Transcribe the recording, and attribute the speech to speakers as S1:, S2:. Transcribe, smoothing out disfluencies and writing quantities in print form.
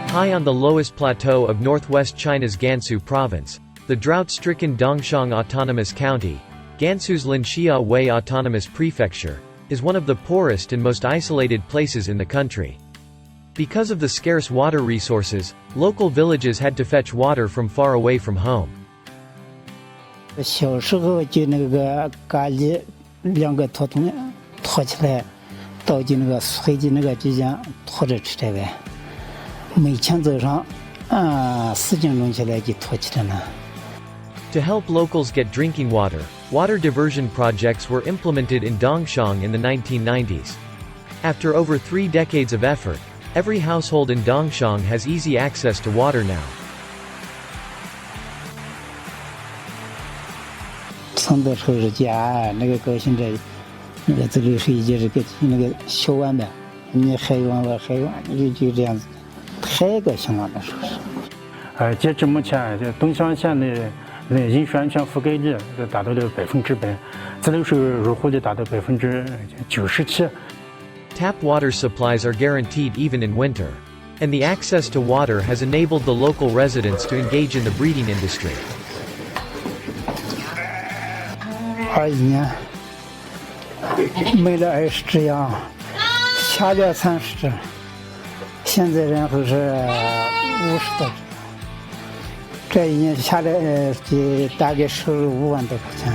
S1: High on the lowest plateau of northwest China's Gansu province, the drought-stricken Dongxiang Autonomous County, Gansu's Linxia Wei Autonomous Prefecture, is one of the poorest and most isolated places in the country. Because of the scarce water resources, local villages had to fetch water from far away from home.
S2: 小时候就那个咖喱2个拖桶拖起来，倒进那个水进那个机箱拖着吃这个，每天早上4点钟起来就拖起来了。
S1: To help locals get drinking water, water diversion projects were implemented in Dongxiang in the 1990s. After over 3 decades of effort, every household in Dongxiang has easy access to water now.
S2: 上的时候是家那个高兴着，那个这个水就是个那个小碗呗，你海碗我海碗，就这样子，太高兴了那时候是。
S3: 截至目前，这东乡县的饮水安全覆盖率达到了100%，自来水入户率达到97%。
S1: Tap water supplies are guaranteed even in winter, and the access to water has enabled the local residents to engage in the breeding industry.
S2: 21年没了20只羊，下了30只，现在然后是50多只，这一年下来大概收入5万多块钱。